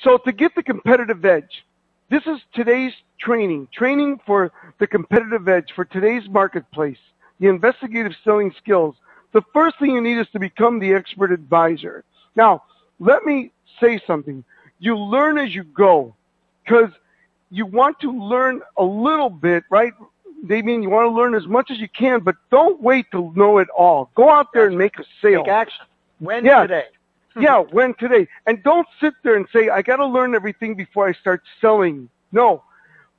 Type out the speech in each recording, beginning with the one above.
So to get the competitive edge, this is today's training for the competitive edge for today's marketplace, the investigative selling skills. The first thing you need is to become the expert advisor. Now, let me say something. You learn as you go because you want to learn a little bit, right? They mean you want to learn as much as you can, but don't wait to know it all. Go out there and make a sale. Take action. When today. Yeah, when today. And don't sit there and say, I got to learn everything before I start selling. No.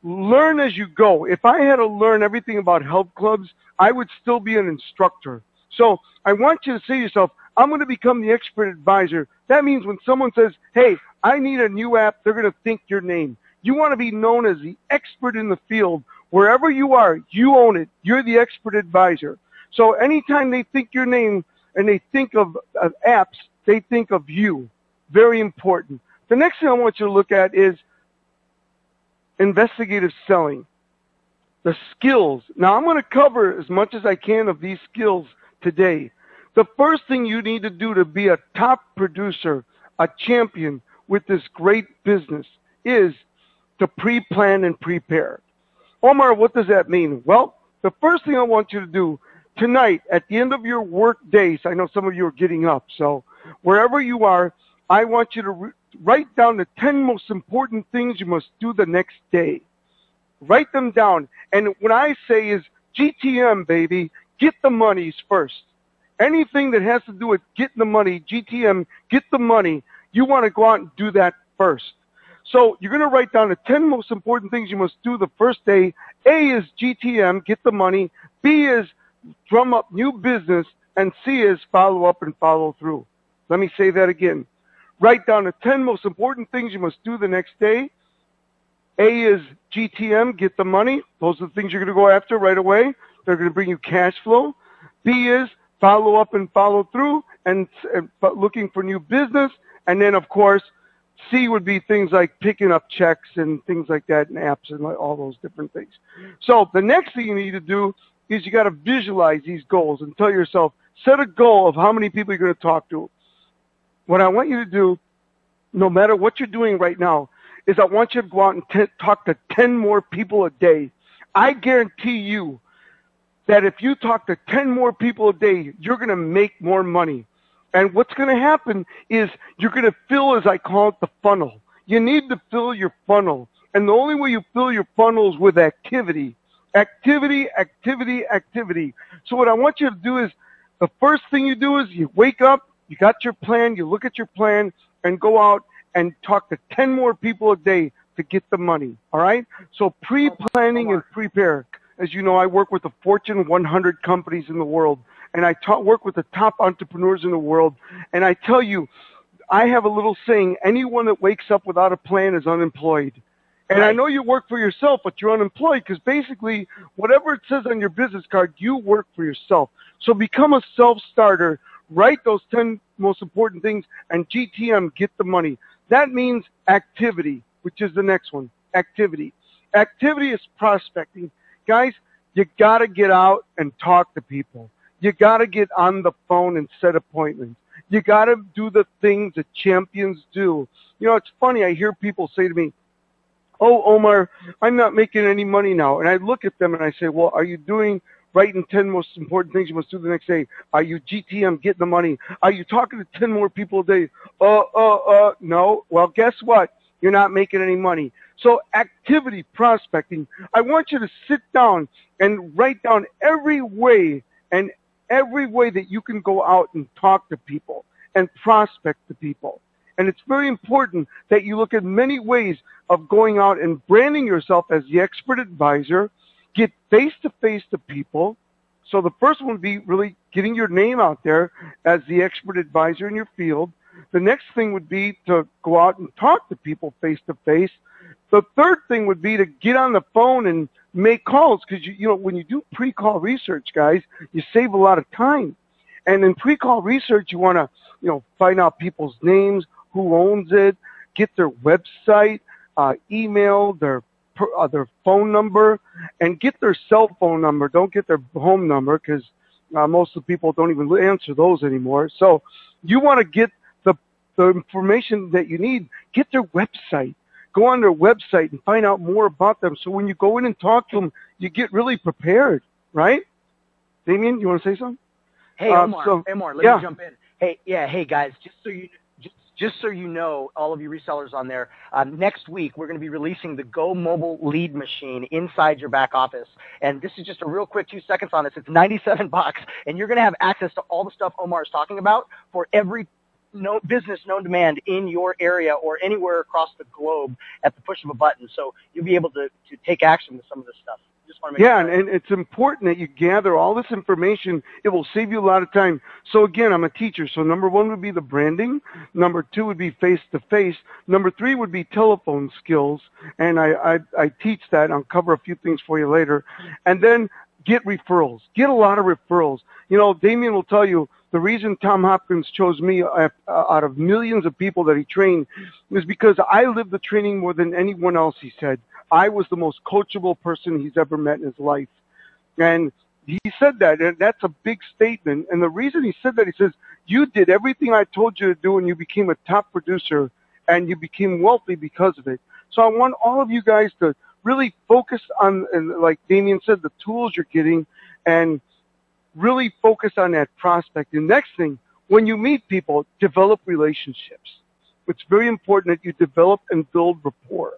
Learn as you go. If I had to learn everything about health clubs, I would still be an instructor. So I want you to say to yourself, I'm going to become the expert advisor. That means when someone says, hey, I need a new app, they're going to think your name. You want to be known as the expert in the field. Wherever you are, you own it. You're the expert advisor. So anytime they think your name and they think of apps, they think of you. Very important. The next thing I want you to look at is investigative selling. The skills. Now, I'm going to cover as much as I can of these skills today. The first thing you need to do to be a top producer, a champion with this great business is to pre-plan and prepare. Omar, what does that mean? Well, the first thing I want you to do tonight at the end of your work days, I know some of you are getting up, so wherever you are, I want you to write down the 10 most important things you must do the next day. Write them down. And what I say is GTM, baby, get the monies first. Anything that has to do with getting the money, GTM, get the money, you want to go out and do that first. So you're going to write down the 10 most important things you must do the first day. A is GTM, get the money. B is drum up new business. And C is follow up and follow through. Let me say that again. Write down the 10 most important things you must do the next day. A is GTM, get the money. Those are the things you're going to go after right away. They're going to bring you cash flow. B is follow up and follow through and looking for new business. And then, of course, C would be things like picking up checks and things like that and apps and all those different things. So the next thing you need to do is you got to visualize these goals and tell yourself, set a goal of how many people you're going to talk to. What I want you to do, no matter what you're doing right now, is I want you to go out and talk to 10 more people a day. I guarantee you that if you talk to 10 more people a day, you're going to make more money. And what's going to happen is you're going to fill, as I call it, the funnel. You need to fill your funnel. And the only way you fill your funnel is with activity. Activity, activity, activity. So what I want you to do is, the first thing you do is you wake up, you got your plan, you look at your plan, and go out and talk to 10 more people a day to get the money. All right? So pre-planning and prepare. As you know, I work with the Fortune 100 companies in the world. And I work with the top entrepreneurs in the world. And I tell you, I have a little saying, anyone that wakes up without a plan is unemployed. And I know you work for yourself, but you're unemployed because basically whatever it says on your business card, you work for yourself. So become a self-starter, write those 10 most important things, and GTM, get the money. That means activity, which is the next one, activity. Activity is prospecting. Guys, you got to get out and talk to people. You got to get on the phone and set appointments. You got to do the things that champions do. You know, it's funny. I hear people say to me, oh, Omar, I'm not making any money now. And I look at them and I say, well, are you writing 10 most important things you must do the next day? Are you GTM, getting the money? Are you talking to 10 more people a day? No. Well, guess what? You're not making any money. So activity, prospecting. I want you to sit down and write down every way that you can go out and talk to people and prospect to people. And it's very important that you look at many ways of going out and branding yourself as the expert advisor, get face-to-face to people. So the first one would be really getting your name out there as the expert advisor in your field. The next thing would be to go out and talk to people face-to-face. The third thing would be to get on the phone and make calls, because you know when you do pre-call research, guys, you save a lot of time. And in pre-call research, you want to find out people's names, who owns it, get their website, email, their phone number, and get their cell phone number. Don't get their home number, because most of the people don't even answer those anymore. So you want to get the information that you need, get their website. Go on their website and find out more about them. So when you go in and talk to them, you get really prepared, right? Damien, you want to say something? Hey, Omar, let me jump in. Hey guys, just so you know, all of you resellers on there, next week we're going to be releasing the Go Mobile Lead Machine inside your back office. And this is just a real quick 2 seconds on this. It's $97, and you're going to have access to all the stuff Omar is talking about for every business known demand in your area or anywhere across the globe at the push of a button. So you'll be able to take action with some of this stuff. Just want to make sure. And it's important that you gather all this information. It will save you a lot of time. So again, I'm a teacher. So number 1 would be the branding. Number 2 would be face-to-face. Number 3 would be telephone skills. And I teach that. I'll cover a few things for you later. And then get referrals. Get a lot of referrals. You know, Damien will tell you, the reason Tom Hopkins chose me out of millions of people that he trained is because I lived the training more than anyone else, he said. I was the most coachable person he's ever met in his life. And he said that, and that's a big statement. And the reason he said that, he says, you did everything I told you to do, and you became a top producer, and you became wealthy because of it. So I want all of you guys to really focus on, and like Damien said, the tools you're getting, and really focus on that prospect. The next thing, when you meet people, develop relationships. It's very important that you develop and build rapport.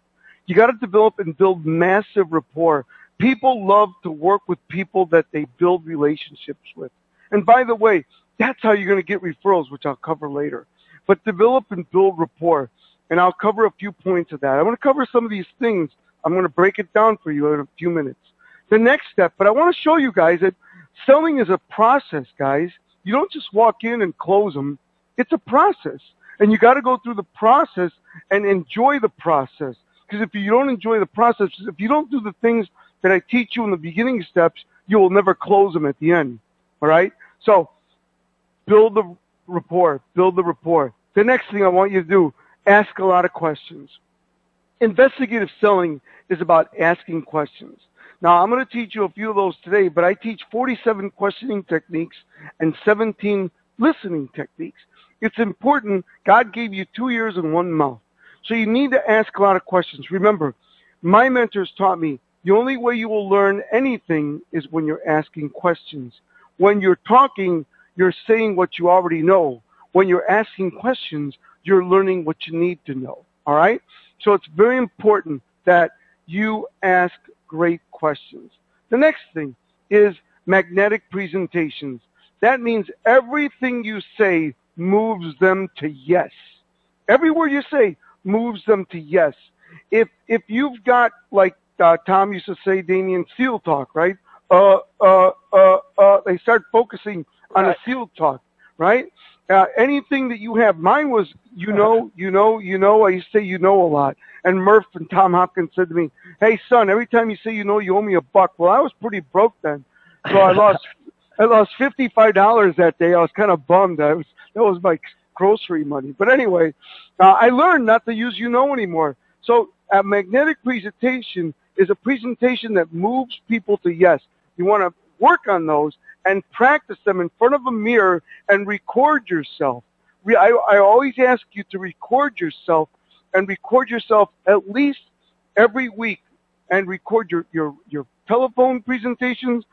You got to develop and build massive rapport. People love to work with people that they build relationships with. And by the way, that's how you're going to get referrals, which I'll cover later. But develop and build rapport. And I'll cover a few points of that. I want to cover some of these things. I'm going to break it down for you in a few minutes. The next step, but I want to show you guys that selling is a process, guys. You don't just walk in and close them. It's a process. And you got to go through the process and enjoy the process. Because if you don't enjoy the process, if you don't do the things that I teach you in the beginning steps, you will never close them at the end. All right? So build the rapport. Build the rapport. The next thing I want you to do, ask a lot of questions. Investigative selling is about asking questions. Now, I'm going to teach you a few of those today, but I teach 47 questioning techniques and 17 listening techniques. It's important. God gave you 2 ears and 1 mouth. So you need to ask a lot of questions. Remember, my mentors taught me the only way you will learn anything is when you're asking questions. When you're talking, you're saying what you already know. When you're asking questions, you're learning what you need to know. All right? So it's very important that you ask great questions. The next thing is magnetic presentations. That means everything you say moves them to yes. Every word you say moves them to yes. If you've got, like Tom used to say, Damien, seal talk, right? They start focusing on a seal talk, right? Anything that you have, mine was, you know. I used to say you know a lot. And Murph and Tom Hopkins said to me, hey, son, every time you say you know, you owe me $1. Well, I was pretty broke then. So I lost $55 that day. I was kind of bummed. That was my grocery money. But anyway, I learned not to use you know anymore. So a magnetic presentation is a presentation that moves people to yes. You want to work on those and practice them in front of a mirror and record yourself. I always ask you to record yourself and record yourself at least every week and record your telephone presentations,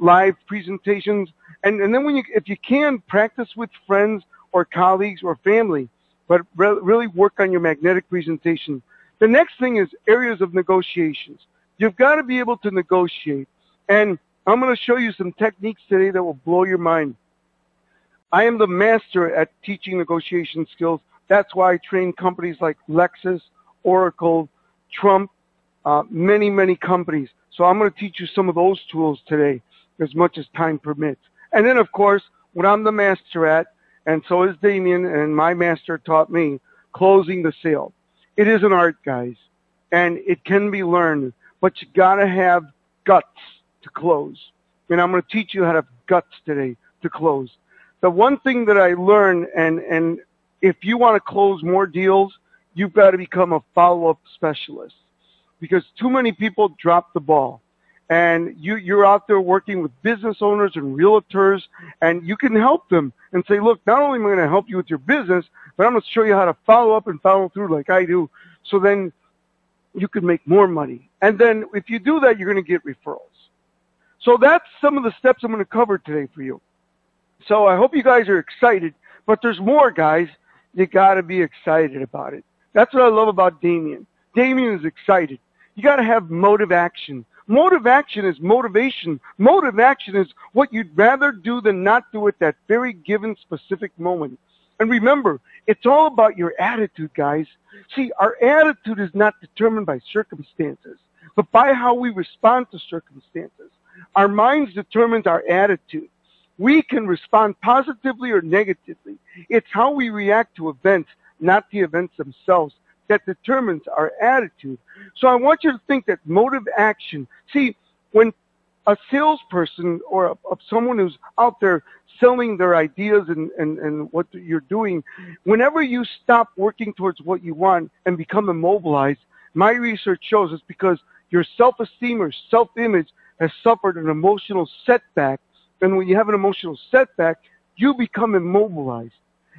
live presentations, and then if you can, practice with friends or colleagues or family, but really work on your magnetic presentation. The next thing is areas of negotiations. You've got to be able to negotiate. And I'm going to show you some techniques today that will blow your mind. I am the master at teaching negotiation skills. That's why I train companies like Lexus, Oracle, Trump, many, many companies. So I'm going to teach you some of those tools today as much as time permits. And then, of course, what I'm the master at, and so is Damien, and my master taught me, closing the sale. It is an art, guys, and it can be learned, but you got to have guts to close. And I'm going to teach you how to have guts today to close. The one thing that I learned, and if you want to close more deals, you've got to become a follow-up specialist, because too many people drop the ball. and you're out there working with business owners and realtors, and you can help them and say, look, not only am I going to help you with your business, but I'm going to show you how to follow up and follow through like I do, so then you can make more money. And then if you do that, you're going to get referrals. So that's some of the steps I'm going to cover today for you. So I hope you guys are excited, but there's more, guys. You got to be excited about it. That's what I love about Damien. Damien is excited. You got to have motive action. Motive action is motivation. Motive action is what you'd rather do than not do at that very given specific moment. And remember, it's all about your attitude, guys. See, our attitude is not determined by circumstances, but by how we respond to circumstances. Our minds determines our attitude. We can respond positively or negatively. It's how we react to events, not the events themselves, that determines our attitude. So I want you to think that motive action. See, when a salesperson or someone who's out there selling their ideas and what you're doing, whenever you stop working towards what you want and become immobilized, my research shows it's because your self-esteem or self-image has suffered an emotional setback. And when you have an emotional setback, you become immobilized.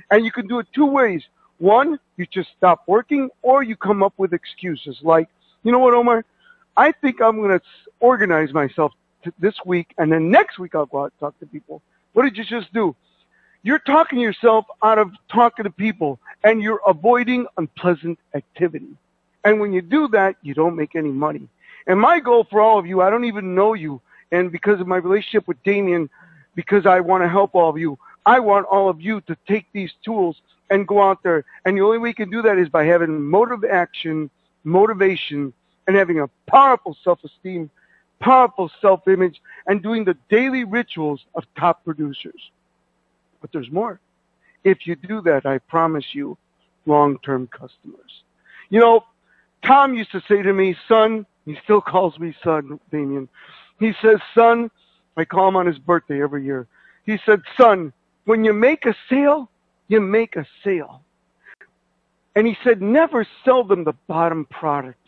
And you can do it two ways. One, you just stop working, or you come up with excuses like, you know what, Omar? I think I'm going to organize myself this week, and then next week I'll go out and talk to people. What did you just do? You're talking yourself out of talking to people, and you're avoiding unpleasant activity. And when you do that, you don't make any money. And my goal for all of you, I don't even know you, and because of my relationship with Damien, because I want to help all of you, I want all of you to take these tools and go out there. And the only way you can do that is by having motive action, motivation, and having a powerful self-esteem, powerful self-image, and doing the daily rituals of top producers. But there's more. If you do that, I promise you long-term customers. You know, Tom used to say to me, son, he still calls me son, Damien. He says, son, I call him on his birthday every year. He said, son, when you make a sale, you make a sale. And he said, never sell them the bottom product.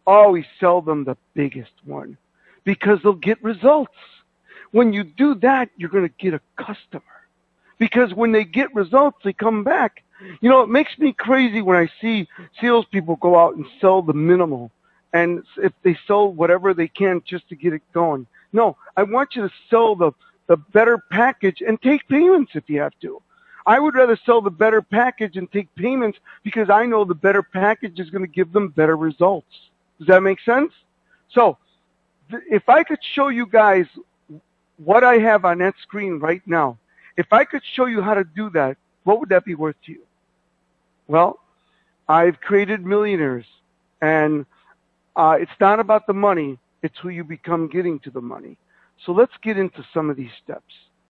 Always sell them the biggest one, because they'll get results. When you do that, you're going to get a customer, because when they get results, they come back. You know, it makes me crazy when I see salespeople go out and sell the minimal, and if they sell whatever they can just to get it going. No, I want you to sell the better package and take payments if you have to. I would rather sell the better package and take payments because I know the better package is going to give them better results. Does that make sense? So, if I could show you guys what I have on that screen right now, if I could show you how to do that, what would that be worth to you? Well, I've created millionaires, and it's not about the money, it's who you become getting to the money. So let's get into some of these steps.